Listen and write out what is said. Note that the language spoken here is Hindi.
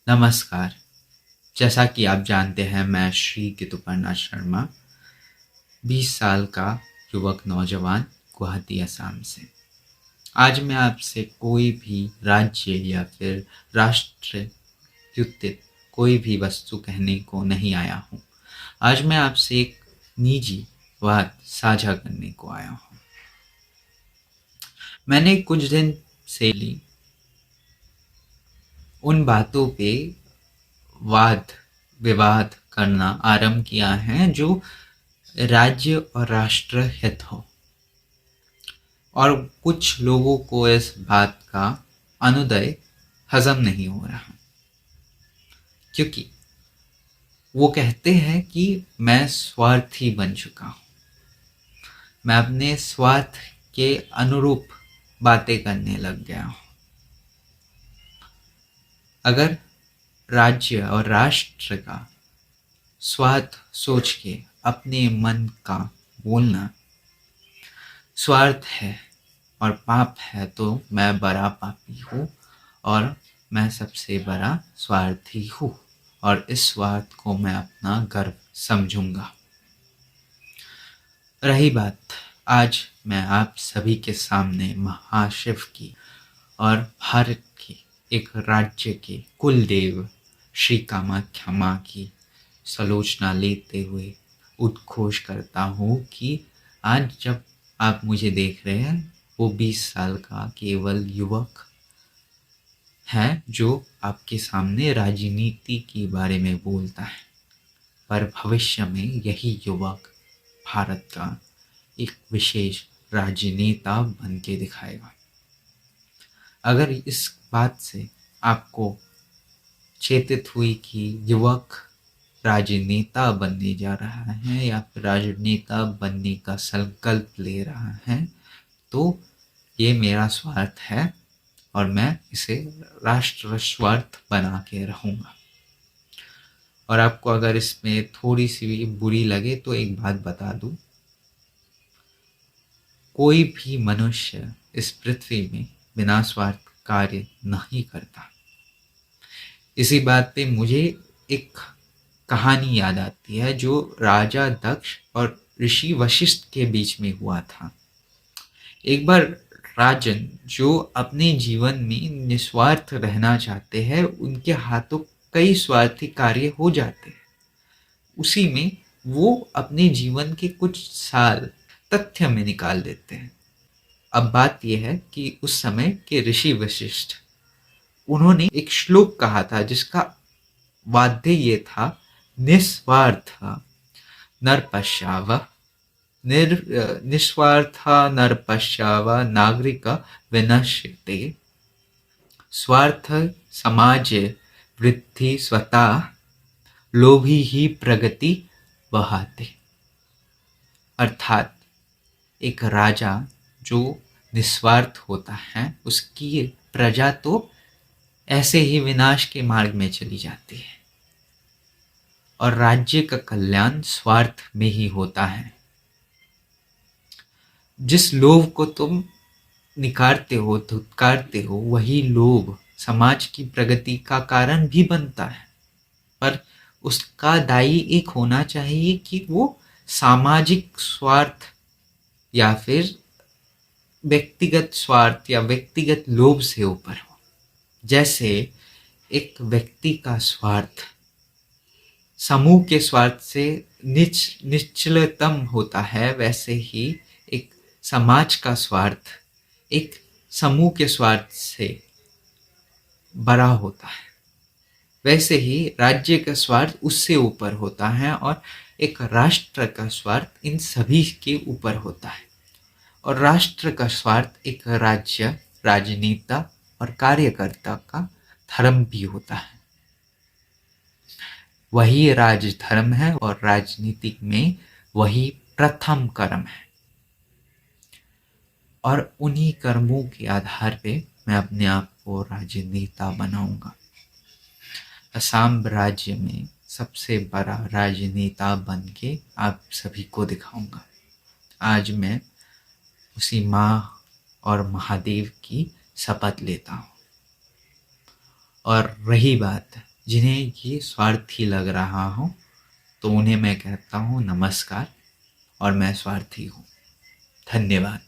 नमस्कार। जैसा कि आप जानते हैं, मैं श्री कितुपर्णा शर्मा 20 साल का युवक नौजवान गुवाहाटी असम से। आज मैं आपसे कोई भी राज्य या फिर राष्ट्र युक्तित कोई भी वस्तु कहने को नहीं आया हूँ। आज मैं आपसे एक निजी बात साझा करने को आया हूँ। मैंने कुछ दिन से ली उन बातों पे वाद विवाद करना आरंभ किया है जो राज्य और राष्ट्र हित हो, और कुछ लोगों को इस बात का अनुदय हजम नहीं हो रहा, क्योंकि वो कहते हैं कि मैं स्वार्थी बन चुका हूँ। मैं अपने स्वार्थ के अनुरूप बातें करने लग गया हूँ। अगर राज्य और राष्ट्र का स्वार्थ सोच के अपने मन का बोलना स्वार्थ है और पाप है, तो मैं बड़ा पापी हूँ और मैं सबसे बड़ा स्वार्थी हूँ, और इस स्वार्थ को मैं अपना गर्व समझूंगा। रही बात, आज मैं आप सभी के सामने महाशिव की और भारत के एक राज्य के कुल देव श्री कामाख्या माँ की सलोचना लेते हुए उद्घोष करता हूँ कि आज जब आप मुझे देख रहे हैं, वो 20 साल का केवल युवक है जो आपके सामने राजनीति के बारे में बोलता है, पर भविष्य में यही युवक भारत का एक विशेष राजनेता बन के दिखाएगा। अगर इस बात से आपको चेतित हुई कि युवक राजनेता बनने जा रहा है या फिर राजनेता बनने का संकल्प ले रहा है, तो ये मेरा स्वार्थ है और मैं इसे राष्ट्र स्वार्थ बना के रहूँगा। और आपको अगर इसमें थोड़ी सी भी बुरी लगे तो एक बात बता दूँ, कोई भी मनुष्य इस पृथ्वी में बिना स्वार्थ कार्य नहीं करता। इसी बात पे मुझे एक कहानी याद आती है जो राजा दक्ष और ऋषि वशिष्ठ के बीच में हुआ था। एक बार राजन जो अपने जीवन में निस्वार्थ रहना चाहते हैं, उनके हाथों कई स्वार्थी कार्य हो जाते हैं। उसी में वो अपने जीवन के कुछ साल तथ्य में निकाल देते हैं। अब बात यह है कि उस समय के ऋषि वशिष्ठ, उन्होंने एक श्लोक कहा था जिसका वाद्य ये था, निस्वार्थ नरपश्याव निस्वार्थ नरपश्याव नागरिक विनश्यते स्वार्थ समाज वृद्धि स्वता लोभी ही प्रगति बहाते। अर्थात एक राजा जो निस्वार्थ होता है, उसकी प्रजा तो ऐसे ही विनाश के मार्ग में चली जाती है, और राज्य का कल्याण स्वार्थ में ही होता है। जिस लोभ को तुम निकारते हो, धुतकारते हो, वही लोभ समाज की प्रगति का कारण भी बनता है, पर उसका दायी एक होना चाहिए कि वो सामाजिक स्वार्थ या फिर व्यक्तिगत स्वार्थ या व्यक्तिगत लोभ से ऊपर हो। जैसे एक व्यक्ति का स्वार्थ समूह के स्वार्थ से निचलतम होता है, वैसे ही एक समाज का स्वार्थ एक समूह के स्वार्थ से बड़ा होता है। वैसे ही राज्य का स्वार्थ उससे ऊपर होता है, और एक राष्ट्र का स्वार्थ इन सभी के ऊपर होता है। और राष्ट्र का स्वार्थ एक राज्य, राजनेता और कार्यकर्ता का धर्म भी होता है। वही राजधर्म है और राजनीति में वही प्रथम कर्म है, और उन्हीं कर्मों के आधार पे मैं अपने आप को राजनेता बनाऊंगा। असम राज्य में सबसे बड़ा राजनेता बन के आप सभी को दिखाऊंगा। आज मैं उसी माँ और महादेव की शपथ लेता हूँ। और रही बात जिन्हें ये स्वार्थी लग रहा हो तो उन्हें मैं कहता हूँ नमस्कार, और मैं स्वार्थी हूँ। धन्यवाद।